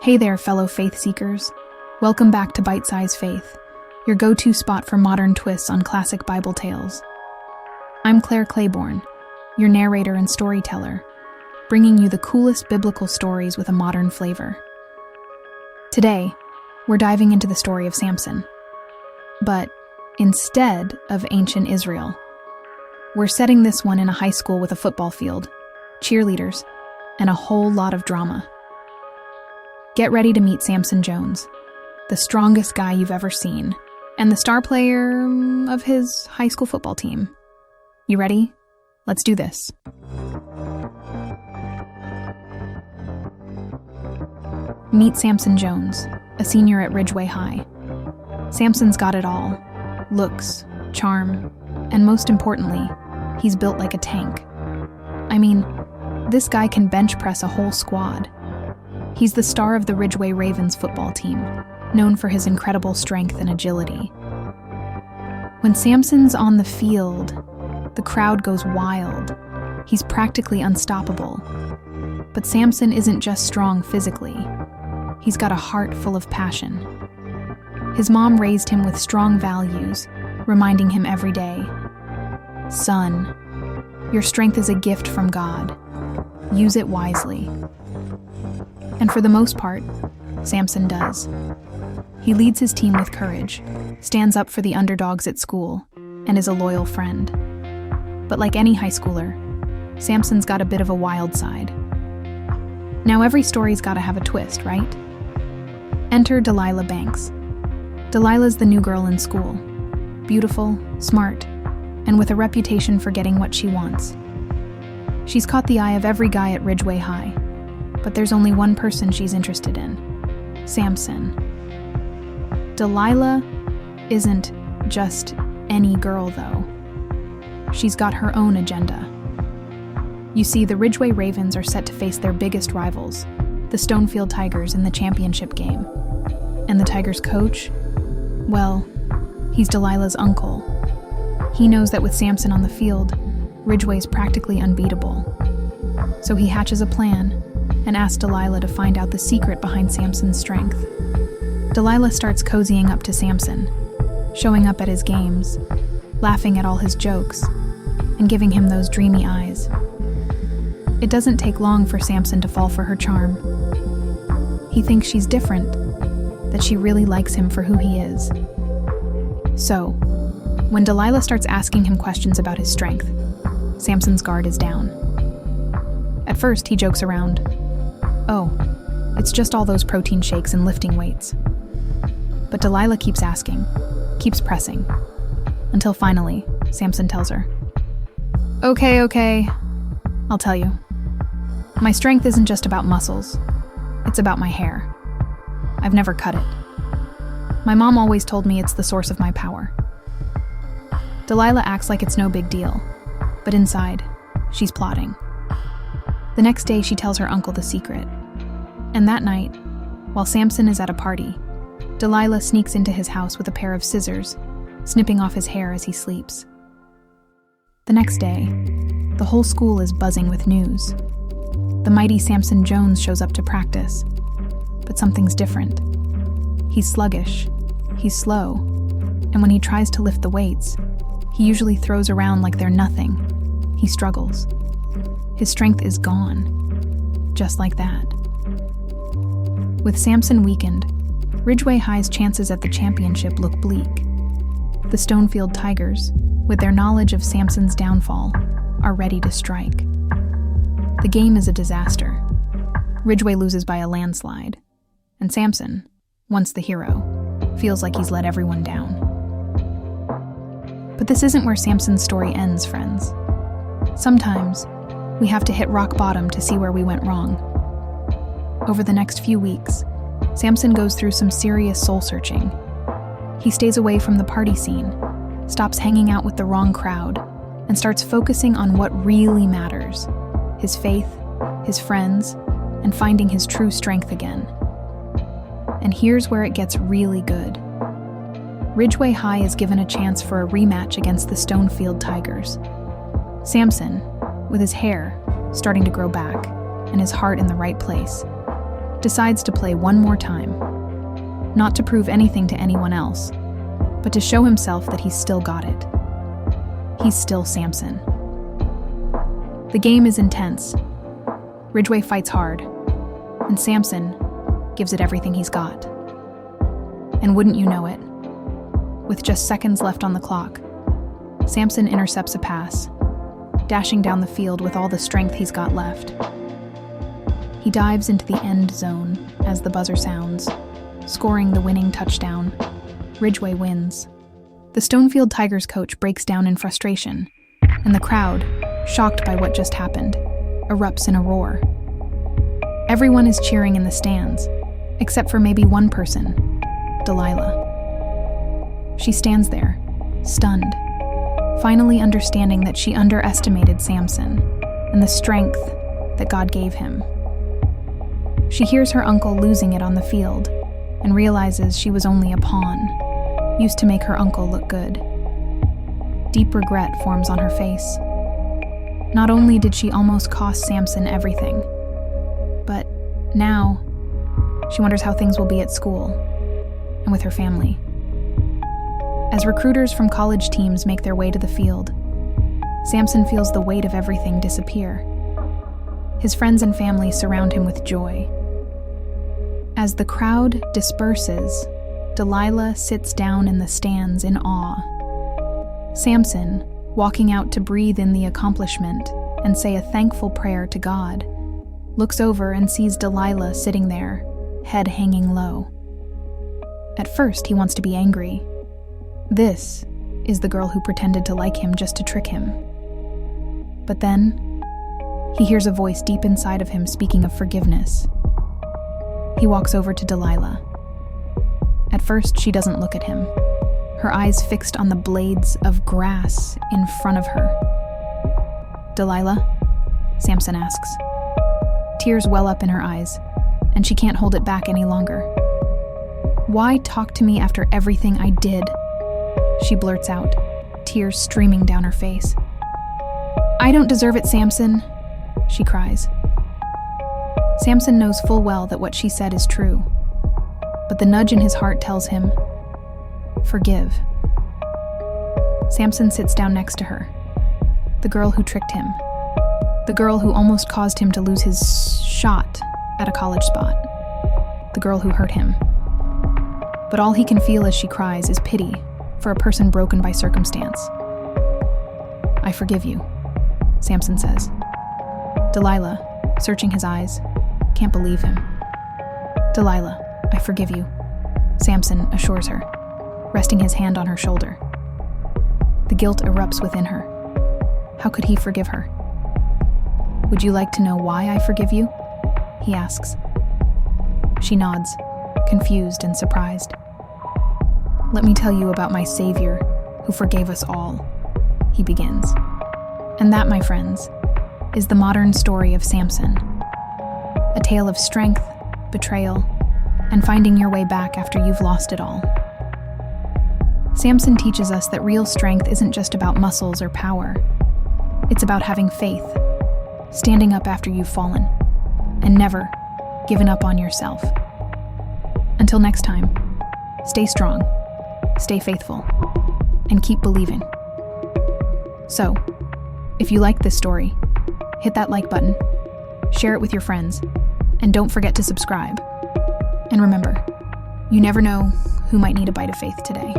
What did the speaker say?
Hey there, fellow faith seekers. Welcome back to Bite Size Faith, your go-to spot for modern twists on classic Bible tales. I'm Klaire Claybourne, your narrator and storyteller, bringing you the coolest biblical stories with a modern flavor. Today, we're diving into the story of Samson. But instead of ancient Israel, we're setting this one in a high school with a football field, cheerleaders, and a whole lot of drama. Get ready to meet Samson Jones, the strongest guy you've ever seen, and the star player of his high school football team. You ready? Let's do this. Meet Samson Jones, a senior at Ridgeway High. Samson's got it all: looks, charm, and most importantly, he's built like a tank. I mean, this guy can bench press a whole squad. He's the star of the Ridgeway Ravens football team, known for his incredible strength and agility. When Samson's on the field, the crowd goes wild. He's practically unstoppable. But Samson isn't just strong physically. He's got a heart full of passion. His mom raised him with strong values, reminding him every day, "Son, your strength is a gift from God. Use it wisely." And for the most part, Samson does. He leads his team with courage, stands up for the underdogs at school, and is a loyal friend. But like any high schooler, Samson's got a bit of a wild side. Now every story's gotta have a twist, right? Enter Delilah Banks. Delilah's the new girl in school. Beautiful, smart, and with a reputation for getting what she wants. She's caught the eye of every guy at Ridgeway High, but there's only one person she's interested in: Samson. Delilah isn't just any girl, though. She's got her own agenda. You see, the Ridgeway Ravens are set to face their biggest rivals, the Stonefield Tigers, in the championship game. And the Tigers' coach? Well, he's Delilah's uncle. He knows that with Samson on the field, Ridgeway's practically unbeatable. So he hatches a plan and asks Delilah to find out the secret behind Samson's strength. Delilah starts cozying up to Samson, showing up at his games, laughing at all his jokes, and giving him those dreamy eyes. It doesn't take long for Samson to fall for her charm. He thinks she's different, that she really likes him for who he is. So, when Delilah starts asking him questions about his strength, Samson's guard is down. At first, he jokes around, "Oh, it's just all those protein shakes and lifting weights." But Delilah keeps asking, keeps pressing, until finally, Samson tells her, Okay, I'll tell you. My strength isn't just about muscles, it's about my hair. I've never cut it. My mom always told me it's the source of my power." Delilah acts like it's no big deal, but inside, she's plotting. The next day, she tells her uncle the secret. And that night, while Samson is at a party, Delilah sneaks into his house with a pair of scissors, snipping off his hair as he sleeps. The next day, the whole school is buzzing with news. The mighty Samson Jones shows up to practice, but something's different. He's sluggish, he's slow, and when he tries to lift the weights, he usually throws around like they're nothing. He struggles. His strength is gone, just like that. With Samson weakened, Ridgeway High's chances at the championship look bleak. The Stonefield Tigers, with their knowledge of Samson's downfall, are ready to strike. The game is a disaster. Ridgeway loses by a landslide, and Samson, once the hero, feels like he's let everyone down. But this isn't where Samson's story ends, friends. Sometimes, we have to hit rock bottom to see where we went wrong. Over the next few weeks, Samson goes through some serious soul-searching. He stays away from the party scene, stops hanging out with the wrong crowd, and starts focusing on what really matters: his faith, his friends, and finding his true strength again. And here's where it gets really good. Ridgeway High is given a chance for a rematch against the Stonefield Tigers. Samson, with his hair starting to grow back and his heart in the right place, decides to play one more time. Not to prove anything to anyone else, but to show himself that he's still got it. He's still Samson. The game is intense. Ridgway fights hard, and Samson gives it everything he's got. And wouldn't you know it, with just seconds left on the clock, Samson intercepts a pass, dashing down the field with all the strength he's got left. He dives into the end zone as the buzzer sounds, scoring the winning touchdown. Ridgway wins. The Stonefield Tigers coach breaks down in frustration, and the crowd, shocked by what just happened, erupts in a roar. Everyone is cheering in the stands, except for maybe one person, Delilah. She stands there, stunned, finally understanding that she underestimated Samson and the strength that God gave him. She hears her uncle losing it on the field and realizes she was only a pawn, used to make her uncle look good. Deep regret forms on her face. Not only did she almost cost Samson everything, but now she wonders how things will be at school and with her family. As recruiters from college teams make their way to the field, Samson feels the weight of everything disappear. His friends and family surround him with joy. As the crowd disperses, Delilah sits down in the stands in awe. Samson, walking out to breathe in the accomplishment and say a thankful prayer to God, looks over and sees Delilah sitting there, head hanging low. At first, he wants to be angry. This is the girl who pretended to like him just to trick him. But then, he hears a voice deep inside of him speaking of forgiveness. He walks over to Delilah. At first, she doesn't look at him, her eyes fixed on the blades of grass in front of her. "Delilah?" Samson asks. Tears well up in her eyes, and she can't hold it back any longer. "Why talk to me after everything I did?" she blurts out, tears streaming down her face. "I don't deserve it, Samson," she cries. Samson knows full well that what she said is true, but the nudge in his heart tells him, "Forgive." Samson sits down next to her, the girl who tricked him, the girl who almost caused him to lose his shot at a college spot, the girl who hurt him. But all he can feel as she cries is pity for a person broken by circumstance. "I forgive you," Samson says. Delilah, searching his eyes, can't believe him. "Delilah, I forgive you," Samson assures her, resting his hand on her shoulder. The guilt erupts within her. How could he forgive her? "Would you like to know why I forgive you?" he asks. She nods, confused and surprised. "Let me tell you about my Savior, who forgave us all," he begins. And that, my friends, is the modern story of Samson. A tale of strength, betrayal, and finding your way back after you've lost it all. Samson teaches us that real strength isn't just about muscles or power. It's about having faith, standing up after you've fallen, and never giving up on yourself. Until next time, stay strong, stay faithful, and keep believing. So, if you like this story, hit that like button, share it with your friends, and don't forget to subscribe. And remember, you never know who might need a bite of faith today.